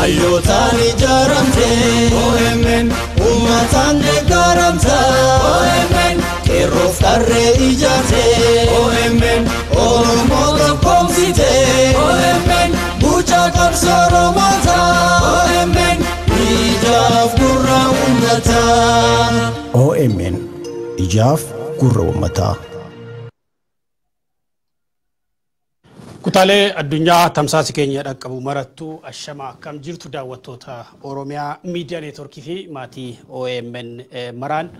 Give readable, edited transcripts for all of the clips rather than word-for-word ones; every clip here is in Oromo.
Hayyotaan ijaaramte OMN uummataan deeggaramta OMN qeerroof qarree ijaarte OMN Oromoo tokkoomsite OMN bucaa qabsoo Oromoota OMN ijaaf gurra uummataa OMN ijaaf gurra uummataa. Kutaalee addunyaa tamsaasa keenya dhaqqabu marattuu ashama akkam jirtu daawwattoota Oromiyaa Miidiyaa Neetworkii fi maatii OMN maraan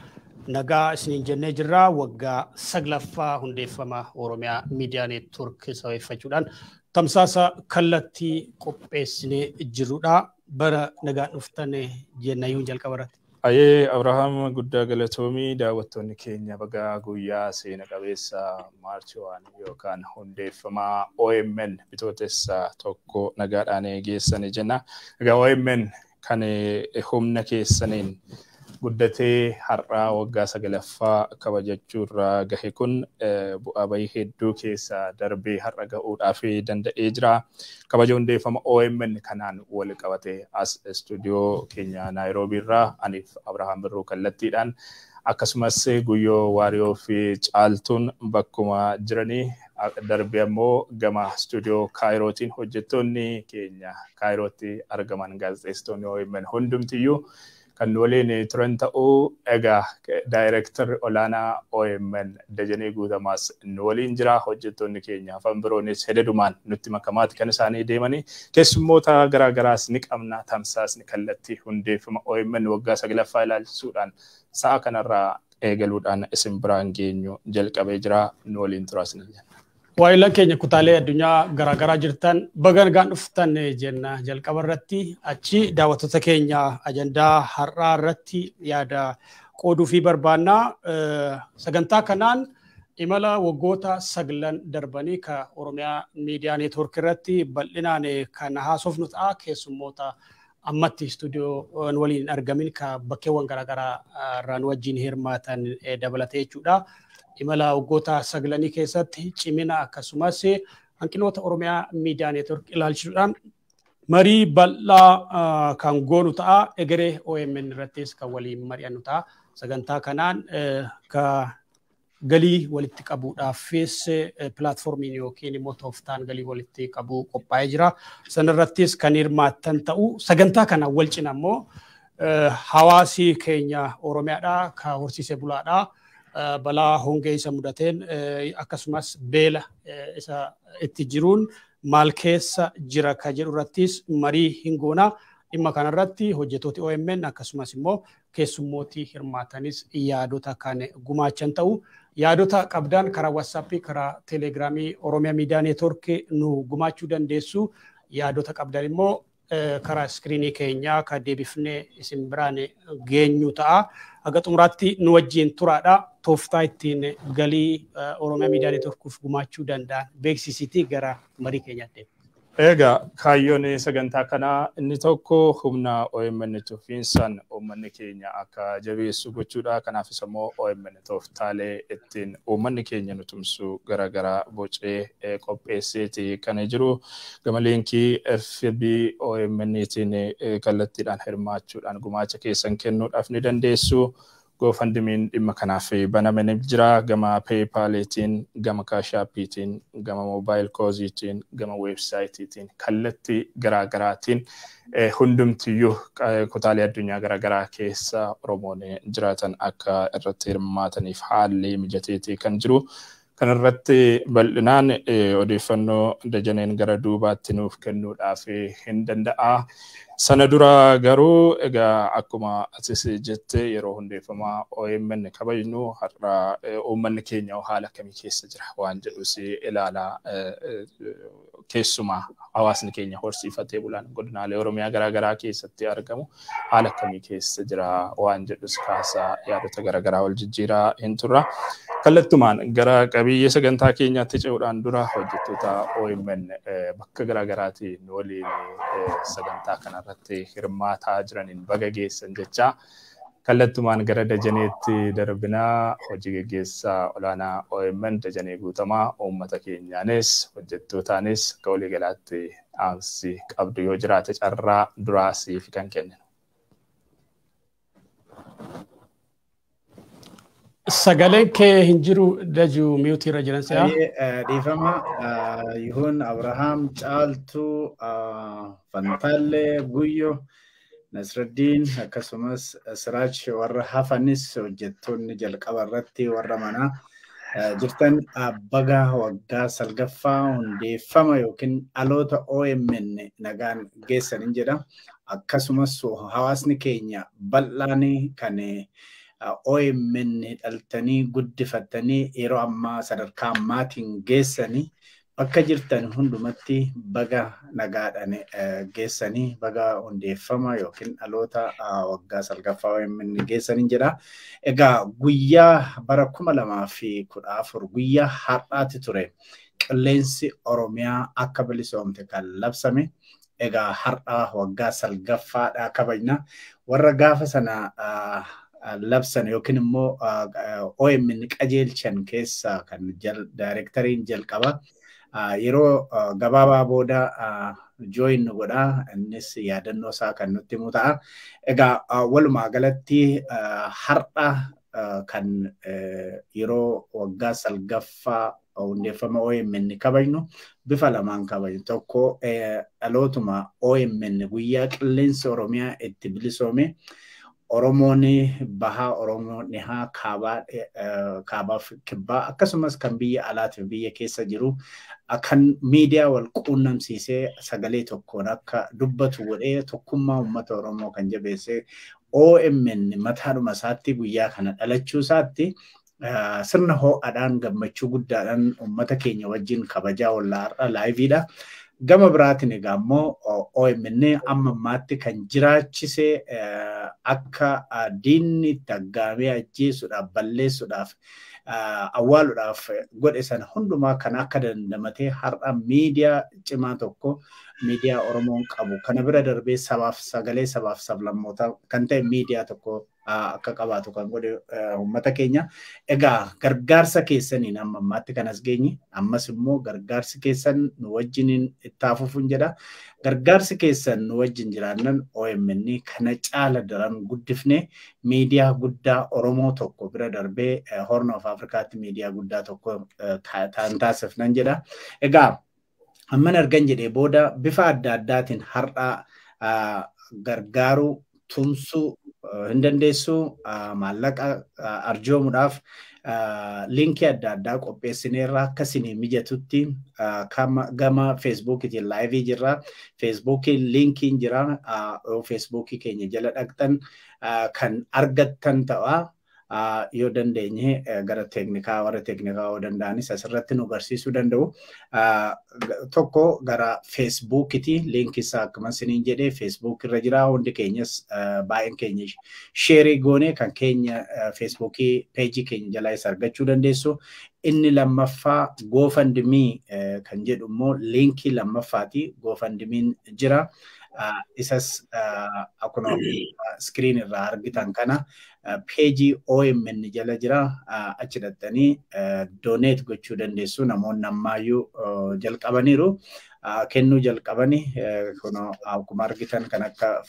nagaa isiniin jennee jirra. Waggaa 9ffaa hundeeffama Oromiyaa Miidiyaa Neetwork sababeeffachuudhaan tamsaasa kallattii qopheessinee jirrudha. Bara nagaa dhuftan jennayyuun jalqabarratti. Ayee Abrahaam guddaa galatoomii daawwattoonni keenya bagaa guyyaa seena qabeessa maarchii 1 yookaan hundeeffama OMN bitootessa tokko nagaadhaan geessanii jenna. Egaa OMN kan humna keessaniin guddatee har'aa waggaa 9ffaa kabajachuurra gahe kun bu'aa bahii hedduu keessa darbee har'a ga'uudhaaf danda'ee jira. Kabaja hundeeffama OMN kanaan wal qabate as istuudiyoo keenya Naayiroobii irraa aniif Abrahaam Birruu kallattiidhaan akkasumas guyyoo waariyoo fi caaltuun bakkuma jiranii darbee ammoo gama istuudiyoo Kaayirootiin hojjettoonni keenya Kaayirootti argaman gaazexeessitoonni OMN hundumtiyyuu kan waliin turan ta'uu egaa daayirektar olaanaa OMN Dajanee Guutamaas waliin jira. Hojjettoonni keenya afaan biroonis hedadumaan nutti makamaati kan isaanii deemanii keessummoota garaagaraas ni qabna. Tamsaasni kallattii hundeeffama OMN waggaa 9ffaa ilaalchisuudhaan sa'a kanarraa eegaluudhaan isin biraan geenyu jalqabee jira. Nu waliin turaasni jenna. Waayilaan keenya kutaalee addunyaa garaagaraa jirtan baga nagaan dhuftan jenna jalqaba irratti achi daawwattoota keenya ajandaa har'aa irratti yaada qooduu fi barbaanna. Sagantaa kanaan imala waggoota 9 darbanii ka Oromiyaa Miidiyaa Neetwork irratti bal'inaan kan haasofnu ta'a. Keessummoota ammatti istuudiyoo waliin argamin ka bakkeewwan garaagaraa irraan wajjin hirmaatan dabalatee jechuudha. Imala waggoota 9 keessatti cimina akkasumas hanqinoota Oromiyaa Miidiyaa Neetwork ilaalchisuudhaan marii bal'aa kan goonu ta'a. Egeree OMN irrattis kan waliin mari'annu ta'a. Sagantaa kanaan ka galii walitti qabuudhaafis pilaatfoormiin yookiin immoo tooftaan galii walitti qabuu qophaa'ee jira. Sanarrattis kan hirmaattan ta'u. Sagantaa kana wal cina immoo hawaasi keenya Oromiyaadhaa ka horsiisee bulaadhaa. Balaa hongee isa mudateen akkasumas beela isa itti jiruun maal keessa jira ka jedhu irrattis marii hingoona. Dhimma kanarratti hojjettooti OMN akkasumas immoo keessummooti hirmaatanis yaadota kan gumaachan ta'u. Yaadota qabdan karaa WhatsApp karaa Telegiraamii Oromiyaa Miidiyaa Neetwork nu gumaachuu dandeessu. Yaadota qabdan immoo karaa iskiriinii keenyaa ka deebifnee isin biraan geenyu ta'a. Haga xumuraatti nu wajjin turaadha. Tooftaa ittiin galii Oromiyaa Miidiyaa Neetworkiif gumaachuu danda'an beeksisiitii gara marii keenyaatti. Egaa kaayyoon sagantaa kanaa inni tokko humna OMN tufiinsan uummanni keenya akka jabeessu gochuudha. Kanaafis immoo OMN tooftaalee ittiin uummanni keenya nu tumsu garaagaraa bocee qopheesseeti kan jiru. Gama liinkii FB OMNtiin kallattiidhaan hirmaachuudhaan gumaacha keessan kennuudhaaf ni dandeessu. GoFundMe'n dhimma kanaaf banamee jira. Gama PayPal'tiin, gama Cash App'tiin, gama Mobile Coziitiin, gama websaayitiin kallattii garaagaraatiin hundumtiyyuu kutaalee addunyaa garaagaraa keessa Oromoon jiraatan akka irratti hirmaataniif haalli mijateetii kan jiru. Kan irratti bal'inaan odeeffannoo Dajaneen gara duubaatti nuuf kennuudhaaf hin danda'a. Sana dura garuu egaa akkuma atis jette yeroo hundeeffama OMN kabajnu har'a uummanni keenya haala akkamii keessa jira waan jedhus ilaalaa keessumaa hawaasni keenya horsiifatee bulaan godinaalee Oromiyaa garaagaraa keessatti argamu haala akkamii keessa jira waan jedhus kaasaa yaadota garaagaraa wal jijjiiraa hin turra. Kallattumaan gara qabiyyee sagantaa keenyaatti ce'uudhaan dura hojjettoota OMN bakka garaagaraatiin waliin sagantaa kanarratti hirmaataa jiraniin baga geessan jecha kallattumaan gara Dajaneetti darbinaa hojii gaggeessaa olaanaa OMN Dajanee Guutamaa uummata keenyaanis hojjettootaanis akka waliigalaatti aansi qabdu yoo jiraate carraa duraa siif kan kenninu. Sagaleen kee hin jiru Dajuu miyuutii irra jiran si'a. Dhiifama Yihuun Abrahaam Caaltuu Fantaallee Guyyoo Nasruddin akkasumas Siraach warra hafanis hojjettoonni jalqaba irratti warra manaa jirtan baga waggaa salgaffaa hundeeffama yookiin dhaloota OMN nagaan geessan jedha. Akkasumas hawaasni keenya bal'aan kan OMN dhaltanii guddifatanii yeroo ammaa sadarkaa ammaatiin geessanii bakka jirtan hundumatti baga nagaadhaan geessanii baga hundeeffama yookiin dhaloota waggaa salgaffaa OMN geessanii jedha. Egaa guyyaa bara 2014 guyyaa har'aatti ture qilleensi Oromiyaa akka bilisoomte kan labsame. Egaa har'a waggaa salgaffaadhaa kabajna. Warra gaafa sana labsan yookiin immoo OMN qajeelchan keessa kan daayirektariin jalqaba yeroo gabaabaa booda join godha innis yaadannoo isaa kan nutti himu ta'a. Egaa walumaa galatti har'a kan yeroo waggaa salgaffaa hundeeffama OMN kabajnu bifa lamaan kabajnu. Tokko dhalootuma OMN guyyaa qilleensa Oromiyaa itti bilisoome Oromoon bahaa Oromoo dhihaa kaabaaf kibbaa akkasumas kan biyya alaatiif biyya keessa jiru kan miidiyaa wal quunnamsiisee sagalee tokkoon akka dubbatu godhee tokkummaa uummata Oromoo kan jabeesse OMN mataadhuma isaatti guyyaa kana dhalachuu isaatti sirna ho'aadhaan gammachuu guddaadhaan uummata keenya wajjin kabajaa wallaarra laayiviidha. Gama biraatiin egaa immoo OMN amma ammaatti kan jiraachise akka diinni itti aggaamee ajjeesuudhaaf balleessuudhaaf awwaaluudhaaf godhe sana hundumaa kan akka dandamatee har'a miidiyaa cimaa tokko miidiyaa Oromoon qabu kana bira darbee sabaaf sagalee sabaaf sablammoota kan ta'e miidiyaa tokko akka qabaatu kan godhe uummata keenya. Egaa gargaarsa keessaniin amma ammaatti kan as geenye ammas immoo gargaarsi keessan nu wajjiniin itti hafuufuun jedha. Gargaarsi keessan nu wajjin jiraannan OMN kana caala daran guddifne miidiyaa guddaa Oromoo tokko bira darbee Horn of Afrikaatti miidiyaa guddaa tokko taasifnan jedha. Egaa amman argan jedhee booda bifa adda addaatiin har'a gargaaru tumsuu hin dandeessu maallaqa arjoomuudhaaf linkii adda addaa qopheessineerra akka isinii mijatutti gama Facebookiitiin laayivii jirra. Facebookiin linkiin jira. Facebookii keenya jala dhaqxan kan argattan ta'a. Yoo dandeenye gara teeknikaa warra teeknikaa yoo danda'anis asirratti nu barsiisuu danda'u. Tokko gara Facebookiiti linkii isaa akkuma isiniin jedhee Facebook irra jira. Hundi keenyas baay'een keenya sheerii goone kan keenya Facebookii peejii keenya jalaa isa argachuu dandeessu. Inni lammaffaa GoFundMe kan jedhu immoo linkii lammaffaati. GoFundMe'n jira. Isas akkuma screen irraa argitan kana peejii OMN jala jira. Achi dhattanii donate gochuu dandeessu. Namoonni ammaayyuu jalqabaniiru kennuu jalqabani kuno akkuma argitan kan akka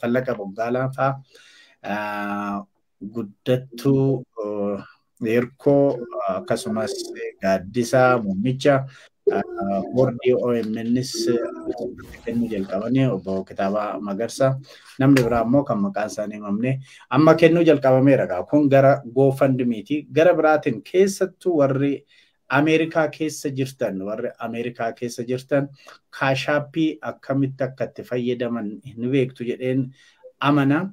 Fallaqa Boggaalaa fa'aa guddattuu Yerkoo akkasumas Gaaddisaa Muummicha boordii OMNs kennuu jalqabanii obbo Kitaabaa Magarsaa namni biraa immoo kan maqaan isaanii himamne amma kennuu jalqabameera. Kun gara GoFundMe'ti. Gara biraatiin keessattuu warri Ameerikaa keessa jirtan kaashaappii akkamitti akka itti fayyadaman hin beektu jedheen amana.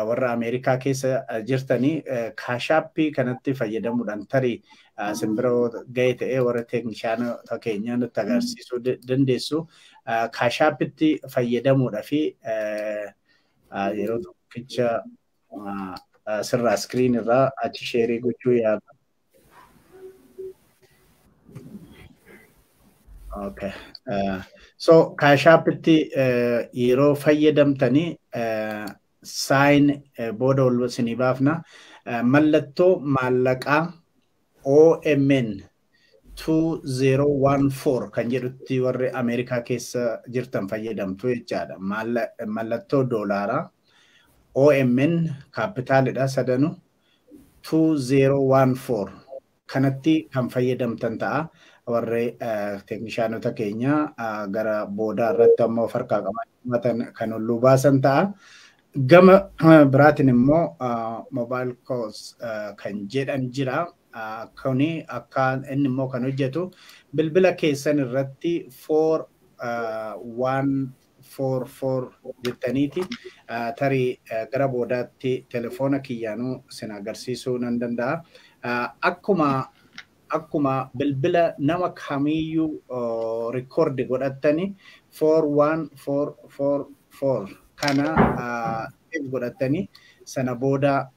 Warra Ameerikaa keessa jirtanii kaashaappii kanatti fayyadamuudhaan tarii simbiroo ga'ee ta'ee warra teeknishaanota keenya nutti agarsiisuu dandeessu. Kaashaappitti fayyadamuudha fi yeroo tokkicha sirraa iskiriin irraa achi sheerii gochuu yaala. Okay. So kaashaapitti yeroo fayyadamtanii sign booda ol sinii baafna. Mallattoo maallaqaa OMN 2014 kan jedhutti warri Ameerikaa keessa jirtan fayyadamtu jechaadha. Mallattoo doolaaraa OMN kaapitaalidha sadanu 2014 kanatti kan fayyadamtan ta'a. Warri teeknishaanota keenya gara boodaa irratti ammoo farkaa qabatan kan hulluu baasan ta'a. Gama biraatiin immoo mobile calls kan jedhan jira. Kuni akka inni immoo kan hojjetu bilbila keessan irratti 4144 jettaniiti tarii gara boodaatti telefoona kiyyaanuu sin agarsiisuu nan danda'a. Akkuma bilbila nama kamiyyuu record godhattani 4144 kana godhattani sana booda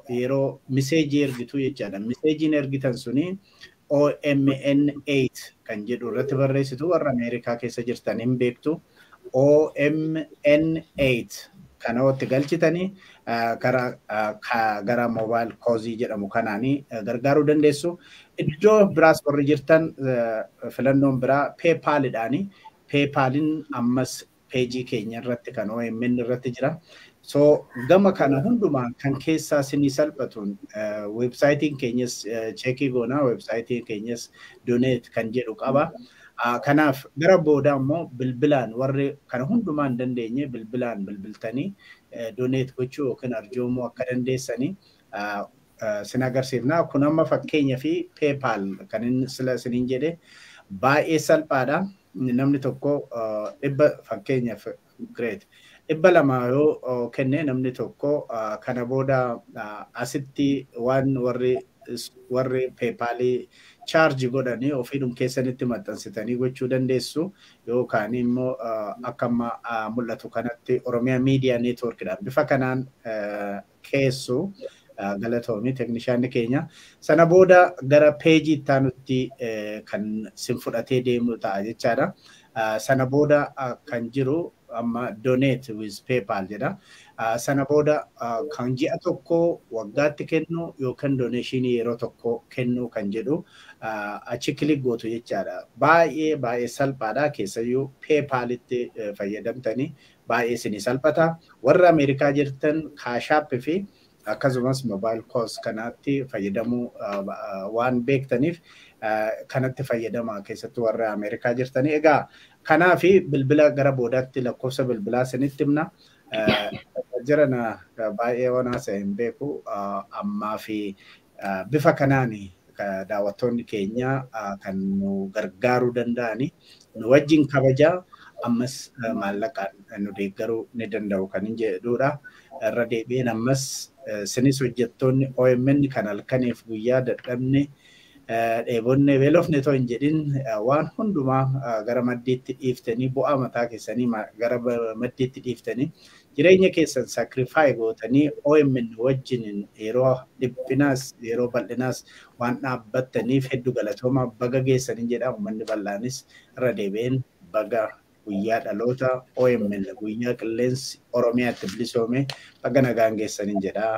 yeroo message ergitu jechaadha. Message ergitan suni OMN8 kan jedhu irratti barreessitu warra Ameerikaa keessa jirtan hin beektu. OMN8 kana itti galchitanii gara mobile calls jedhamu kanaanii gargaaruu dandeessu. Iddoo biraas warri jirtan filannoon biraa PayPal-idhaani. PayPal-in ammas peejii keenya irratti kan OMN irratti jira. So gama kana hundumaan kan keessaa sinii salphatuun websaayitiin keenyas cheekii goonaa websaayitiin keenyas donate kan jedhu qaba. Kanaaf gara booda immoo bilbilaan warri kana hundumaan dandeenye bilbilaan bilbiltanii donate gochuu yookiin arjoomuu akka dandeessanii sin agarsiifna. Kun amma fakkeenya fi PayPal kan inni sila siniin jedhe baay'ee salphaadha. Namni tokko fakkeenyaaf great. 200 yoo kenne namni tokko kana booda asitti waan warri PayPal charge godhanii ofiidhum keessanitti maxxansitanii gochuu dandeessu yookaan immoo akka mul'atu kanatti Oromiyaa Media Networkidhaan bifa kanaan keessu galatoomii teeknishaanni keenya sana booda gara peejii ittaanutti kan sin fudhatee deemu ta'a jechaadha. Sana booda kan jiru amma donate with PayPal jedha. Sana booda kan ji'a tokko waggaatti kennu yookaan doneeshinii yeroo tokko kennu kan jedhu achi kilik gootu jechaadha. Baay'ee salphaadha. Keessayyuu PayPalitti fayyadamtanii baay'ee isinii salphata. Warra Ameerikaa jirtan Cash App fi akkasumas mobile calls kanatti fayyadamuu waan beektaniif kanatti fayyadamaa keessattuu warra Ameerikaa jirtanii. Egaa kanaafi bilbila gara boodaatti lakkoofsa bilbilaa sinitti himna. Jirana baay'ee waan haasa'e hin beeku ammaa fi bifa kanaani daawwattoonni keenya kan nu gargaaruu danda'ani nu wajjin kabajaa ammas maallaqaan nu deeggaruu ni danda'u kan hin jedhudha. Irra deebiin ammas sinis hojjettoonni OMN kan halkaniif guyyaa dadhabne dheebonne beelofne too hin jedhin waan hundumaa gara maddiitti dhiiftanii bu'aa mataa keessanii gara maddiitti dhiiftanii jireenya keessan sacrifice gootanii OMN wajjin yeroo dhiphinaas yeroo bal'inaas waan dhaabbattaniif hedduu galatooma baga geessanii jedha. Uummanni bal'aanis irra deebiin baga guyyaa dhaloota OMN guyyaa qilleensi Oromiyaatti bilisoome baga nagaan geessanii jedha.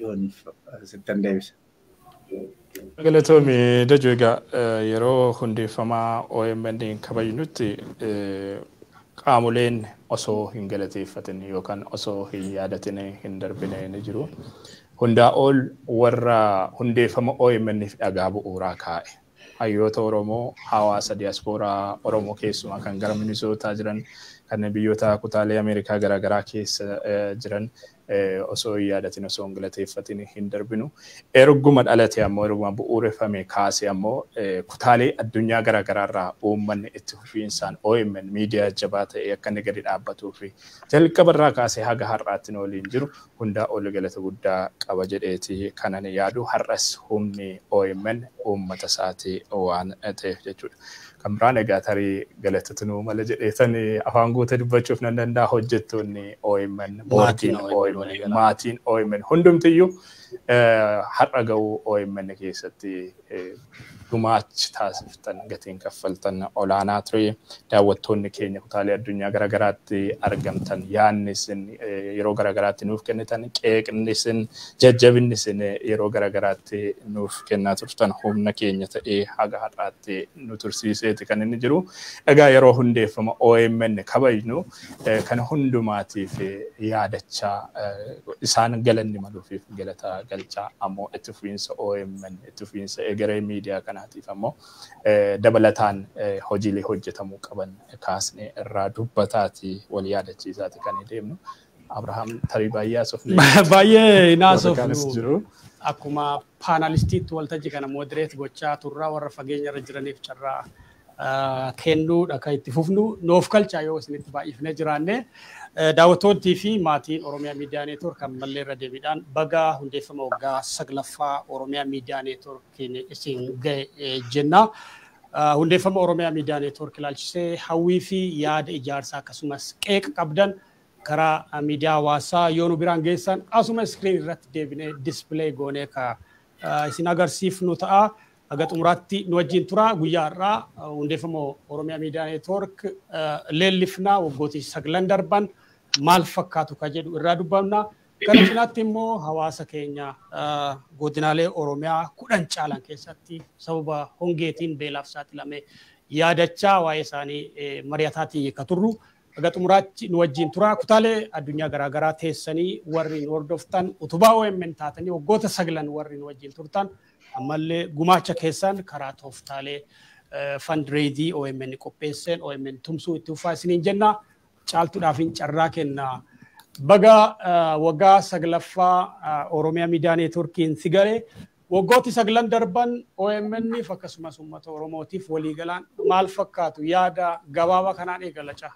Yoon sittan deebisa. Galatoomii Dajoo egaa yeroo hundeeffamaa OMN kabajnutti qaamoleen osoo hin galateeffatin yookaan osoo hin yaadatin hin darbine ni jiru. Hundaa ol warra hundeeffama OMN'if dhagaa bu'uuraa kaa'e. Hayyoota Oromoo hawaasa diiyaaspooraa Oromoo keessumaa kan gara Minisootaa jiran kan biyyoota kutaalee Ameerikaa garaagaraa keessa jiran osoo yaadatin osoo hin galateeffatin hin darbinu. Erguma dhalate ammoo erguma bu'uureffame kaase ammoo kutaalee addunyaa garaagaraa irraa uummanni itti fufiinsaan OMN miidiyaa jabaa ta'e akka inni gadi dhaabbatuu fi jalqaba irraa kaasee haga har'aatti waliin jiru hundaa ol galata guddaa qaba jedheeti kanan yaadu. Har'as humni OMN uummata isaatii waan ta'eef jechuudha. Kan biraan egaa tarii galatatunuu mala jedheetan afaan guutuu dubbachuuf nan danda'a hojjettoonni OMN, boordiin OMN, maatiin OMN hundumtiyyuu har'a ga'uu OMN keessatti gumaacha taasiftan gatiin kaffaltan olaanaa ture daawwattoonni keenya kutaalee addunyaa garaagaraatti argamtan yaadni isin yeroo garaagaraatti nuuf kennitan qeeqni isin jajjabinni isin yeroo garaagaraatti nuuf kennaa turtan humna keenya ta'ee haga har'aatti nu tursiiseeti kan inni jiru. Egaa yeroo hundeeffama OMN kabajnu kana hundumaatiif yaadachaa isaan galanni maluufiif galata galchaa ammoo itti fufiinsa OMN itti fufiinsa egeree miidiyaa kanaatiif ammoo dabalataan hojiilee hojjetamuu qaban kaasnee irraa dubbataati wal yaadachiisaati kan deemnu. Abrahaam tarii baay'ee asofne baay'ee naasofnu akkuma paanalistiitti waltajjii kana moderate gochaa turraa warra fageenya irra jiraniif carraa kennuudha kan itti fufnu noof kalchaa yoo isinitti baay'ifnee jiraanne daawwattoonni fi maatiin Oromiyaa Miidiyaa Neetwoork kan mallee irra deebiidhaan baga hundeeffama waggaa 9ffaa Oromiyaa Miidiyaa Neetwoorkiin isin ga'e jenna. Hundeeffama Oromiyaa Miidiyaa Neetwoork ilaalchisee hawwii fi yaada ijaarsaa akkasumas qeeqa qabdan karaa miidiyaa hawaasaa yoo nu biraan geessan asuma iskiriin irratti deebinee dispilay goonee ka isin agarsiifnu ta'a. Aga xumuraatti nu wajjin tura guyyaa irraa hundeeffama Oromiyaa Miidiyaa Neetwoork leellifnaa waggooti 9 darban maal fakkaatu ka jedhu irraa dubbanna. Kana cinaatti immoo hawaasa keenya godinaalee Oromiyaa 10 caalan keessatti sababa hongeetiin beelaaf saaxilame yaadachaa waa'ee isaanii mari'ataatii ka turru. Aga xumuraatti nu wajjin tura kutaalee addunyaa garaagaraa teessanii warri nu hordoftan utubaa OMN taatanii waggoota 9 warri nu wajjin turtan ammallee gumaacha keessan karaa tooftaalee fundraising OMN qopheesseen OMN tumsuu itti fufaa isiniin jenna caaltuudhaafin carraa kenna baga waggaa 9ffaa Oromiyaa Miidiyaa Neetwoorkiin sigaree waggooti 9 darban OMN akkasumas uummata Oromootiif waliigalaan maal fakkaatu yaada gabaabaa kanaan eegalacha.